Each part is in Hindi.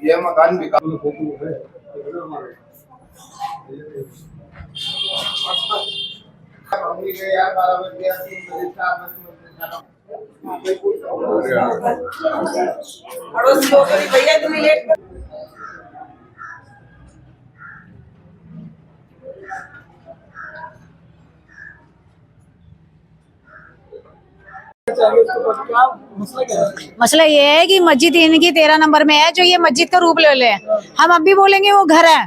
ये मकान बिका भैया तुम लेट मसला ये है कि मस्जिद इनकी 13 नंबर में है, जो ये मस्जिद का रूप ले ले। हम अब भी बोलेंगे वो घर है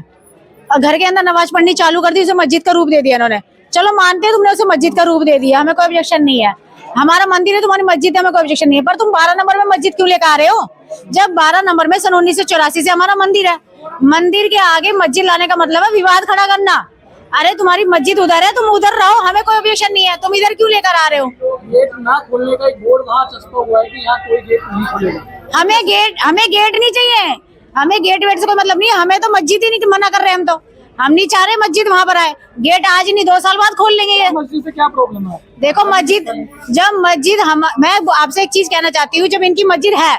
और घर के अंदर नमाज पढ़नी चालू कर दी, उसे मस्जिद का रूप दे दिया इन्होंने। चलो मानते हैं तुमने उसे मस्जिद का रूप दे दिया, हमें कोई ऑब्जेक्शन नहीं है। हमारा मंदिर है, तुम्हारी मस्जिद है, हमें कोई ऑब्जेक्शन नहीं है। पर तुम 12 नंबर में मस्जिद क्यों लेकर आ रहे हो? जब 12 नंबर में सन 1984 से हमारा मंदिर है, मंदिर के आगे मस्जिद लाने का मतलब है विवाद खड़ा करना। अरे तुम्हारी मस्जिद उधर है, तुम उधर रहो, हमें कोई ऑब्जेक्शन नहीं है। तुम इधर क्यों लेकर आ रहे हो? गेट ना खोलने का एक बोर्ड वहाँ चस्पा हुआ है कि यहाँ कोई गेट नहीं खुलेगा। हमें गेट नहीं चाहिए, हमें गेट वेट से कोई मतलब नहीं है। हमें तो मस्जिद ही नहीं मना कर रहे, हम नहीं चाह रहे मस्जिद वहाँ पर आए। गेट आज नहीं 2 साल बाद खोल लेंगे ये। मस्जिद से क्या प्रॉब्लम है? देखो मैं आपसे एक चीज कहना चाहती हूँ, जब इनकी मस्जिद है,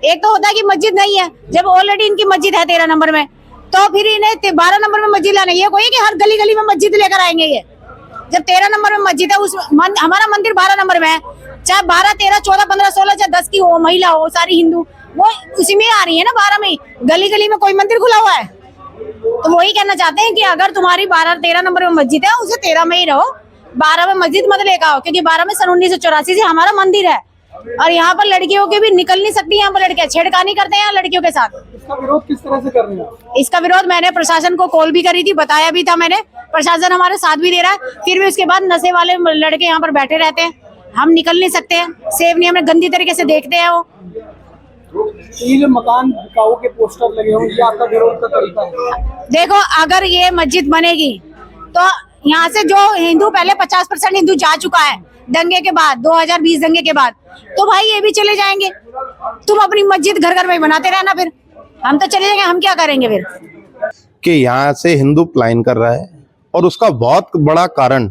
एक तो होता है कि मस्जिद नहीं है, जब ऑलरेडी इनकी मस्जिद है 13 नंबर में, तो फिर इन्हें 12 नंबर में मस्जिद लाना ये कोई कि हर गली गली में मस्जिद लेकर आएंगे ये। जब 13 नंबर में मस्जिद है, हमारा मंदिर 12 नंबर में है, चाहे 12, 13, 14, 15, 16, चाहे 10 की हो, महिला हो, सारी हिंदू, वो उसी में आ रही है ना। 12 में गली गली में कोई मंदिर खुला हुआ है? तो वही कहना चाहते हैं कि अगर तुम्हारी 12, 13 नंबर में मस्जिद है, उसे 13 में ही रहो, 12 में मस्जिद मत लेकर आओ। क्योंकि 12 में सन 1984 से हमारा मंदिर है और यहाँ पर लड़कियों की भी निकल नहीं सकती। यहाँ पर लड़कियां छेड़खानी करते हैं लड़कियों के साथ। इसका विरोध किस तरह से कर रहे हैं? इसका विरोध मैंने प्रशासन को कॉल भी करी थी, बताया भी था मैंने, प्रशासन हमारे साथ भी दे रहा है। फिर भी उसके बाद नशे वाले लड़के यहाँ पर बैठे रहते हैं, हम निकल नहीं सकते हैं। सेफ नहीं, हमें गंदी तरीके से देखते हैं वो। ये जो मकान बिकाऊ के पोस्टर लगे हों, ये आपका विरोध का तरीका है? देखो, अगर ये मस्जिद बनेगी तो यहाँ से जो हिंदू, पहले 50% हिंदू जा चुका है दंगे के बाद, 2020 दंगे के बाद, तो भाई ये भी चले जाएंगे। तुम अपनी मस्जिद घर घर में बनाते रहना, फिर हम तो चले जाएंगे, हम क्या करेंगे फिर? कि यहाँ से हिंदू पलायन कर रहा है और उसका बहुत बड़ा कारण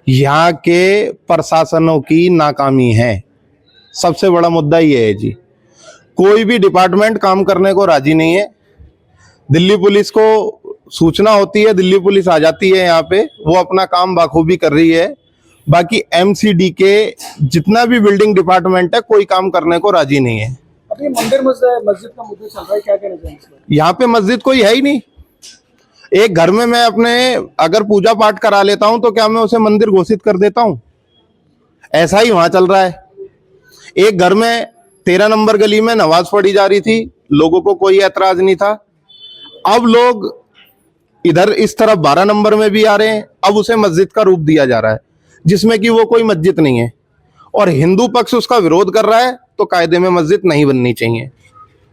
यहाँ के प्रशासनों की नाकामी है। सबसे बड़ा मुद्दा ये है जी, कोई भी डिपार्टमेंट काम करने को राजी नहीं है। दिल्ली पुलिस को सूचना होती है, दिल्ली पुलिस आ जाती है यहाँ पे, वो अपना काम बाखूबी कर रही है। बाकी एमसीडी के जितना भी बिल्डिंग डिपार्टमेंट है, कोई काम करने को राजी नहीं है। अभी मंदिर मस्जिद का मुद्दा चल रहा है, क्या कहना चाहेंगे? यहाँ पे मस्जिद कोई है ही नहीं। एक घर में मैं अपने अगर पूजा पाठ करा लेता हूं तो क्या मैं उसे मंदिर घोषित कर देता हूं? ऐसा ही वहां चल रहा है। एक घर में 13 नंबर गली में नमाज पढ़ी जा रही थी, लोगों को कोई ऐतराज नहीं था। अब लोग इधर इस तरफ 12 नंबर में भी आ रहे हैं, अब उसे मस्जिद का रूप दिया जा रहा है जिसमें कि वो कोई मस्जिद नहीं है और हिंदू पक्ष उसका विरोध कर रहा है। तो कायदे में मस्जिद नहीं बननी चाहिए,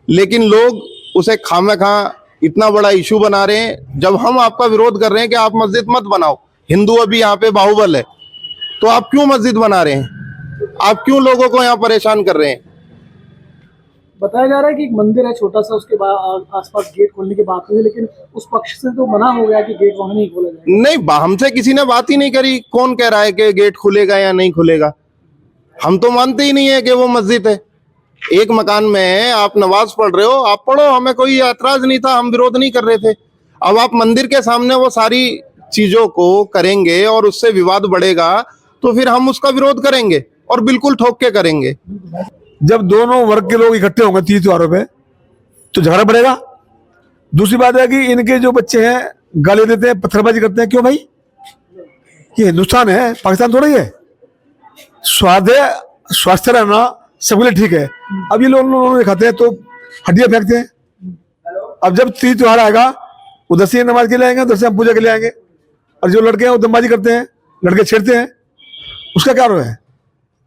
लेकिन लोग उसे खामखा इतना बड़ा इशू बना रहे हैं। जब हम आपका विरोध कर रहे हैं कि आप मस्जिद मत बनाओ, हिंदू अभी यहाँ पे बाहुबल है, तो आप क्यों मस्जिद बना रहे हैं? आप क्यों लोगों को यहाँ परेशान कर रहे हैं? बताया जा रहा है कि एक मंदिर है छोटा सा, उसके बाद आसपास गेट खोलने की बात हुई, लेकिन उस पक्ष से तो मना हो गया कि गेट वहां नहीं खोला जाएगा। नहीं, हमसे किसी ने बात ही नहीं करी। कौन कह रहा है कि गेट खुलेगा या नहीं खुलेगा? हम तो मानते ही नहीं है कि वो मस्जिद है। एक मकान में है, आप नमाज पढ़ रहे हो, आप पढ़ो, हमें कोई ऐतराज नहीं था, हम विरोध नहीं कर रहे थे। अब आप मंदिर के सामने वो सारी चीजों को करेंगे और उससे विवाद बढ़ेगा, तो फिर हम उसका विरोध करेंगे और बिल्कुल ठोक के करेंगे। जब दोनों वर्ग के लोग इकट्ठे होंगे तीज त्योहारों पे तो झगड़ा बढ़ेगा। दूसरी बात है कि इनके जो बच्चे हैं गाली देते हैं, पत्थरबाजी करते हैं। क्यों भाई? ये हिंदुस्तान है, पाकिस्तान थोड़ा ही है। स्वास्थ्य रहना सबके लिए ठीक है। अब ये लोग दिखाते हैं तो हड्डियां फेंकते हैं। अब जब तीज त्योहार आएगा, उधर से नमाज के लिए आएंगे, उधर से हम पूजा के लिए आएंगे, और जो लड़के हैं वो दमबाजी करते हैं, लड़के छेड़ते हैं, उसका क्या रोल है?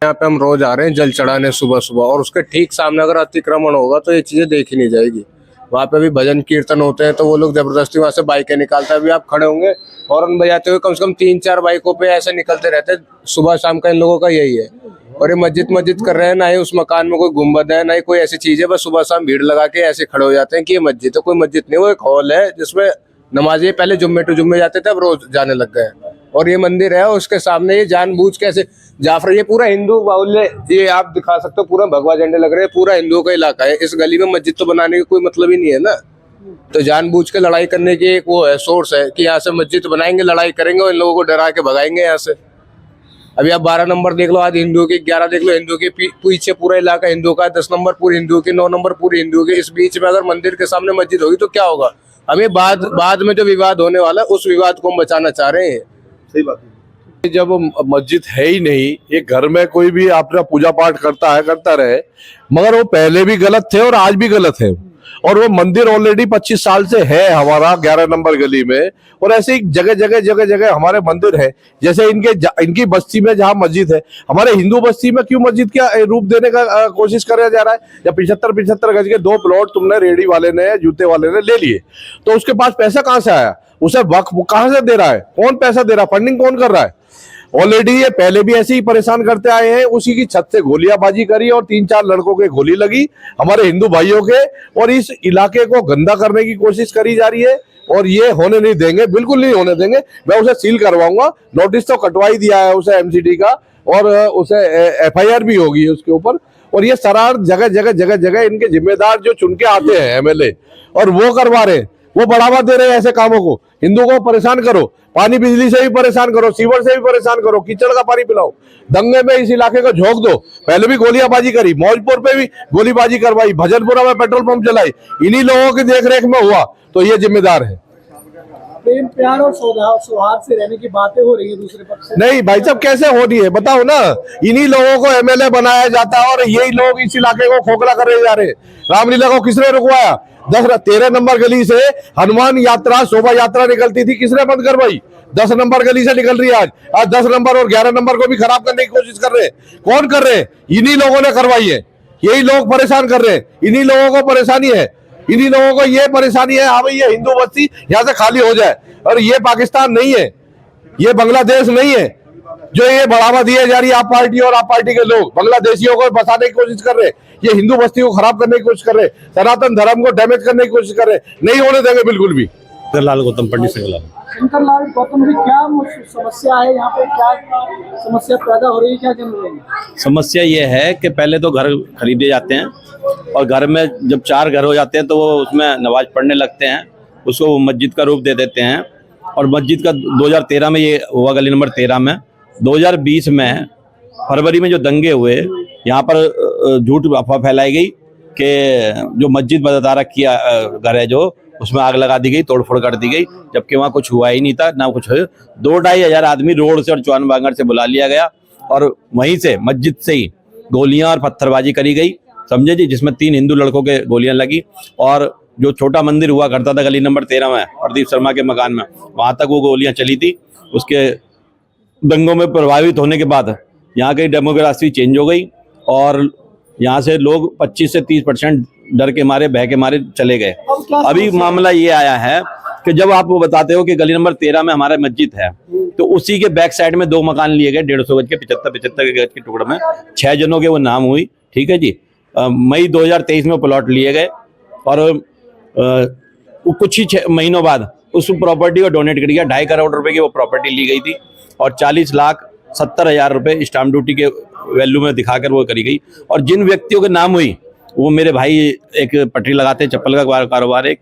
यहाँ पे हम रोज आ रहे हैं जल चढ़ाने सुबह सुबह, और उसके ठीक सामने अगर अतिक्रमण होगा तो ये चीजें देखी नहीं जाएगी। वहाँ पे भी भजन कीर्तन होते हैं तो वो लोग जबरदस्ती वहाँ से बाइकें निकालते हैं। अभी आप खड़े होंगे हॉर्न बजाते हुए, कम से कम 3-4 बाइकों पे ऐसे निकलते रहते हैं सुबह शाम का। इन लोगों का यही है। और ये मस्जिद कर रहे हैं, ना ही उस मकान में कोई गुम्बद है, ना ही कोई ऐसी चीज है। बस सुबह शाम भीड़ लगा के ऐसे खड़े हो जाते हैं कि ये मस्जिद है। कोई मस्जिद नहीं, वो एक हॉल है जिसमें नमाजी पहले जुम्मे टू जुम्मे जाते थे, अब रोज जाने लग गए हैं। और ये मंदिर है, उसके सामने ये जानबूझ के ऐसे जाफर, ये पूरा हिंदू बाहुल्य, ये आप दिखा सकते हो, पूरा भगवा झंडे लग रहे हैं, पूरा हिंदुओं का इलाका है। इस गली में मस्जिद तो बनाने का कोई मतलब ही नहीं है ना। तो जानबूझ के लड़ाई करने की एक वो है, सोर्स है कि यहाँ से मस्जिद बनाएंगे, लड़ाई करेंगे और इन लोगों को डरा के भगाएंगे यहाँ से। अभी आप 12 नंबर देख लो, आज हिंदुओं के 11 देख लो, हिंदुओं के पीछे पूरा इलाका हिंदुओं का, 10 नंबर पूरी हिंदुओं की, 9 नंबर पूरी हिंदुओं के। इस बीच में अगर मंदिर के सामने मस्जिद होगी तो क्या होगा? हमें बाद में जो विवाद होने वाला है उस विवाद को हम बचाना चाह रहे हैं। सही बात है। जब मस्जिद है ही नहीं, एक घर में कोई भी अपना पूजा पाठ करता रहे, मगर वो पहले भी गलत थे और आज भी गलत है। और वो मंदिर ऑलरेडी 25 साल से है हमारा 11 नंबर गली में, और ऐसे ही जगह जगह हमारे मंदिर है। जैसे इनकी बस्ती में जहाँ मस्जिद है, हमारे हिंदू बस्ती में क्यों मस्जिद का रूप देने का कोशिश करा जा रहा है? या 75 गज के 2 प्लॉट तुमने रेडी वाले ने, जूते वाले ने ले लिए, तो उसके पास पैसा कहाँ से आया? उसे वक्फ कहाँ से दे रहा है? कौन पैसा दे रहा है? फंडिंग कौन कर रहा है? ऑलरेडी ये पहले भी ऐसे ही परेशान करते आए हैं। उसी की छत से गोलियाबाजी करी और 3-4 लड़कों के गोली लगी हमारे हिंदू भाइयों के, और इस इलाके को गंदा करने की कोशिश करी जा रही है। और ये होने नहीं देंगे, बिल्कुल नहीं होने देंगे। मैं उसे सील करवाऊंगा, नोटिस तो कटवाई दिया है उसे एमसीडी का, और उसे एफआईआर भी होगी उसके ऊपर। और ये शरारत जगह इनके जिम्मेदार जो चुन के आते हैं एमएलए, और वो करवा रहे हैं, वो बढ़ावा दे रहे हैं ऐसे कामों को। हिंदुओं को परेशान करो, पानी बिजली से भी परेशान करो, सीवर से भी परेशान करो, कीचड़ का पानी पिलाओ, दंगे में इस इलाके को झोंक दो। पहले भी गोलियाबाजी करी, मौजपुर पे भी गोलीबाजी करवाई, भजनपुरा में पेट्रोल पंप चलाई, इन्हीं लोगों की देखरेख में हुआ। तो ये जिम्मेदार है। प्रेम प्यार और सौहार्द से रहने की बातें हो रही है दूसरे पक्ष से। नहीं भाई साहब, कैसे हो रही है बताओ ना? इन्हीं लोगों को एमएलए बनाया जाता है और यही लोग इस इलाके को खोखला कर जा रहे हैं। रामलीला को किसने रुकवाया? 13 नंबर गली से हनुमान यात्रा, शोभा यात्रा निकलती थी, किसने बंद करवाई? 10 नंबर गली से निकल रही है आज 10 नंबर और 11 नंबर को भी खराब करने की कोशिश कर रहे हैं। कौन कर रहे हैं? इन्हीं लोगों ने करवाई है। यही लोग परेशान कर रहे हैं, इन्हीं लोगों को परेशानी है, इन्हीं लोगों को ये परेशानी है। हाँ भाई, ये हिंदू बस्ती यहाँ से खाली हो जाए। और ये पाकिस्तान नहीं है, ये बांग्लादेश नहीं है जो ये बढ़ावा दिए जा रही है। आप पार्टी और आप पार्टी के लोग बांग्लादेशियों को बसाने की कोशिश कर रहे हैं, ये हिंदू बस्ती को खराब करने की कोशिश कर रहे हैं, सनातन धर्म को डैमेज करने की कोशिश कर रहे हैं। नहीं होने देंगे बिल्कुल भी। लाल गौतम, पंडित सिंहलाल। शंकर लाल गौतम जी, क्या समस्या है यहाँ पे? क्या समस्या पैदा हो रही है? क्या कहना चाहिए? समस्या ये है कि पहले तो घर खरीदे जाते हैं, और घर में जब 4 घर हो जाते हैं तो वो उसमें नमाज पढ़ने लगते हैं, उसको वो मस्जिद का रूप दे देते हैं। और मस्जिद का 2013 में ये हुआ, गली नंबर 13 में। 2020 में फरवरी में जो दंगे हुए, यहाँ पर झूठ अफवाह फैलाई गई कि जो मस्जिद बदारा किया घर है जो, उसमें आग लगा दी गई, तोड़फोड़ कर दी गई, जबकि वहाँ कुछ हुआ ही नहीं था, ना कुछ। 2-2.5 हजार आदमी रोड से और चौन बांगर से बुला लिया गया, और वहीं से मस्जिद से ही गोलियां और पत्थरबाजी करी गई, समझे जी, जिसमें 3 हिंदू लड़कों के गोलियां लगी। और जो छोटा मंदिर हुआ करता था गली नंबर 13 में, प्रदीप शर्मा के मकान में, वहाँ तक वो गोलियां चली थी। उसके दंगों में प्रभावित होने के बाद यहाँ की डेमोग्राफी चेंज हो गई, और यहाँ से लोग 25 से 30% डर के मारे, भय के मारे चले गए। अभी मामला ये आया है कि जब आप वो बताते हो कि गली नंबर 13 में हमारा मस्जिद है, तो उसी के बैक साइड में 2 मकान लिए गए 150 गज के, 75 गज के टुकड़े में। 6 जनों के वो नाम हुई, ठीक है जी। मई 2023 में प्लॉट लिए गए, और कुछ ही महीनों बाद उस प्रॉपर्टी को डोनेट कर दिया। 2.5 करोड़ रुपए की वो प्रॉपर्टी ली गई थी, और 40,70,000 रुपए स्टाम्प ड्यूटी के वैल्यू में दिखाकर वो करी गई। और जिन व्यक्तियों के नाम हुई, वो मेरे भाई एक पटरी लगाते हैं, चप्पल का कारोबार है, एक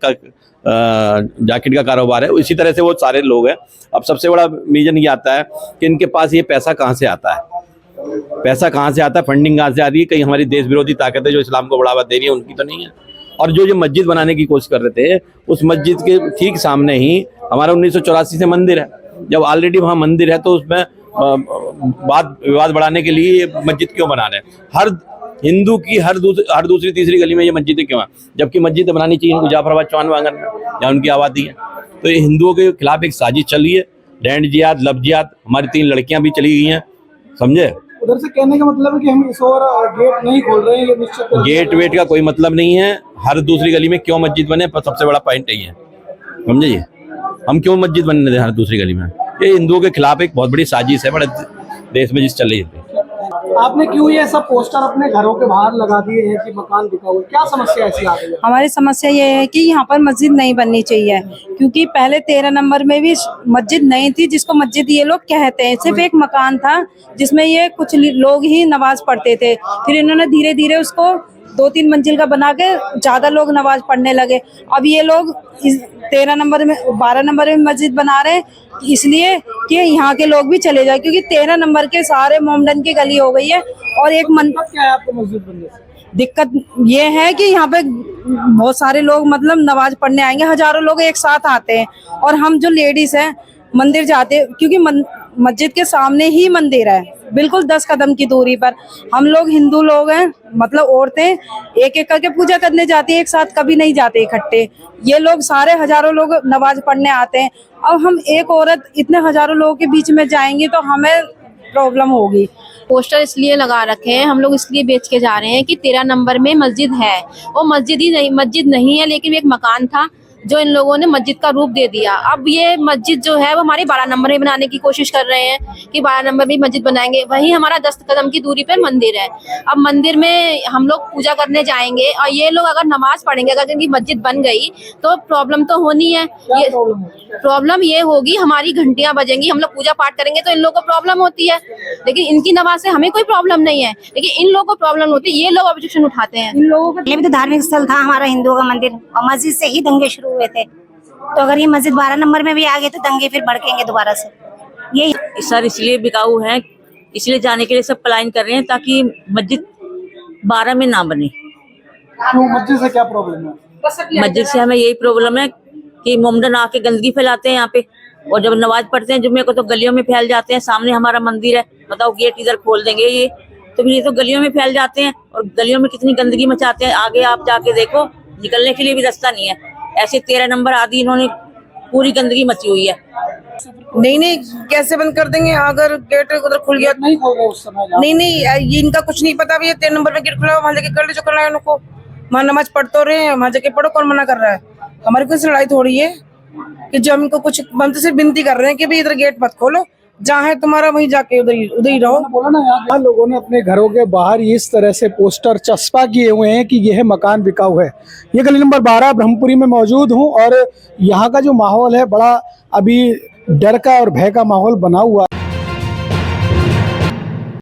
जैकेट का कारोबार है, इसी तरह से वो सारे लोग हैं। अब सबसे बड़ा रीजन ये आता है कि इनके पास ये पैसा कहाँ से आता है, पैसा कहाँ से आता है, फंडिंग कहाँ से आती है? कहीं हमारी देश विरोधी ताकतें जो इस्लाम को बढ़ावा दे रही है उनकी तो नहीं है। और जो ये मस्जिद बनाने की कोशिश कर रहे थे, उस मस्जिद के ठीक सामने ही हमारा 1984 से मंदिर है। जब ऑलरेडी वहाँ मंदिर है तो उसमें विवाद बढ़ाने के लिए मस्जिद क्यों बना रहे हैं? हर हिंदू की हर दूसरी तीसरी गली में ये मस्जिदें क्यों हैं? जबकि मस्जिद बनानी चाहिए उनको जाफराबाद, चौन बांगर में, जहाँ उनकी आबादी है। तो ये हिंदुओं के खिलाफ एक साजिश चल रही है। रैंड जिहाद, लब जिहाद, हमारी 3 लड़कियां भी चली गई हैं, समझे। उधर से कहने का मतलब है कि हम इस और गेट नहीं खोल रहे हैं, ये निश्चित गेट वेट का कोई मतलब नहीं है। हर दूसरी गली में क्यों मस्जिद बने, पर सबसे बड़ा पॉइंट यही है, समझे जी। हम क्यों मस्जिद बनने दें हर दूसरी गली में? ये हिंदुओं के खिलाफ एक बहुत बड़ी साजिश है, बड़े देश में जिस चल रही है। आपने क्यों ये सब पोस्टर अपने घरों के बाहर लगा दिए हैं कि मकान बिका हुआ है? क्या समस्या ऐसी आ गई है? हमारी समस्या ये है कि यहाँ पर मस्जिद नहीं बननी चाहिए, क्योंकि पहले 13 नंबर में भी मस्जिद नहीं थी, जिसको मस्जिद ये लोग कहते हैं। सिर्फ एक मकान था जिसमें ये कुछ लोग ही नमाज पढ़ते थे। फिर इन्होंने धीरे धीरे उसको 2-3 मंजिल का बना के ज्यादा लोग नमाज पढ़ने लगे। अब ये लोग 13 नंबर में 12 नंबर में मस्जिद बना रहे हैं, इसलिए कि यहाँ के लोग भी चले जाए, क्योंकि 13 नंबर के सारे मोमडन की गली हो गई है। और एक क्या है आपको मस्जिद बनने से? दिक्कत ये है कि यहाँ पे बहुत सारे लोग मतलब नमाज पढ़ने आएंगे, हजारों लोग एक साथ आते हैं, और हम जो लेडीज हैं मंदिर जाते हैं, क्योंकि मस्जिद के सामने ही मंदिर है, बिल्कुल 10 कदम की दूरी पर। हम लोग हिंदू लोग हैं, मतलब औरतें एक एक करके पूजा करने जाती है, एक साथ कभी नहीं जाते इकट्ठे। ये लोग सारे हजारों लोग नमाज पढ़ने आते हैं। अब हम एक औरत इतने हजारों लोगों के बीच में जाएंगे तो हमें प्रॉब्लम होगी। पोस्टर इसलिए लगा रखे हैं, हम लोग इसलिए बेच के जा रहे हैं कि 13 नंबर में मस्जिद है। वो मस्जिद नहीं है, लेकिन एक मकान था जो इन लोगों ने मस्जिद का रूप दे दिया। अब ये मस्जिद जो है वो हमारे 12 नंबर में बनाने की कोशिश कर रहे हैं कि 12 नंबर में मस्जिद बनाएंगे। वहीं हमारा 10 कदम की दूरी पर मंदिर है। अब मंदिर में हम लोग पूजा करने जाएंगे और ये लोग अगर नमाज पढ़ेंगे, अगर इनकी मस्जिद बन गई तो प्रॉब्लम तो होनी है। ये प्रॉब्लम ये होगी, हमारी घंटियां बजेंगी, हम लोग पूजा पाठ करेंगे तो इन लोगों को प्रॉब्लम होती है, लेकिन इनकी नमाज से हमें कोई प्रॉब्लम नहीं है, लेकिन इन लोगों को प्रॉब्लम होती है। ये लोग ऑब्जेक्शन उठाते हैं। इन लोगों का भी तो धार्मिक स्थल था हमारा हिंदुओं का मंदिर, और मस्जिद से ही दंगे शुरू हुए थे। तो अगर ये मस्जिद 12 नंबर में भी आ गए तो दंगे फिर भड़केंगे दोबारा से। ये सर इसलिए बिकाऊ है, इसलिए जाने के लिए सब प्लान कर रहे हैं ताकि मस्जिद 12 में ना बने। क्यों, मस्जिद से क्या प्रॉब्लम है? मस्जिद से हमें यही प्रॉब्लम है कि मोमडन आके गंदगी फैलाते हैं यहाँ पे, और जब नमाज पढ़ते हैं जुम्मे को तो गलियों में फैल जाते हैं। सामने हमारा मंदिर है, बताओ गेट इधर खोल देंगे ये तो फिर ये तो गलियों में फैल जाते हैं, और गलियों में कितनी गंदगी मचाते हैं। आगे आप जाके देखो, निकलने के लिए भी रास्ता नहीं है। ऐसे 13 नंबर आदि इन्होंने पूरी गंदगी मची हुई है। नहीं कैसे बंद कर देंगे? अगर गेट उधर खुल गया नहीं खोल रहे उस समय? नहीं ये इनका कुछ नहीं पता। भैया 13 नंबर में गेट खुला, वहां जाके कर ले जो करना है उनको। वहां नमाज पढ़ तो रहे हैं, वहां जाके पढ़ो, कौन मना कर रहा है? हमारी कोई लड़ाई थोड़ी है कि जो हम इनको कुछ बनते से विनती कर रहे हैं कि भाई इधर गेट मत खोलो, जहाँ है तुम्हारा वहीं जाके उधर ही रहो। बोला ना, यहाँ लोगों ने अपने घरों के बाहर इस तरह से पोस्टर चस्पा किए हुए हैं कि यह मकान बिकाऊ है। ये गली नंबर 12 ब्रह्मपुरी में मौजूद हूँ, और यहाँ का जो माहौल है बड़ा अभी डर का और भय का माहौल बना हुआ है।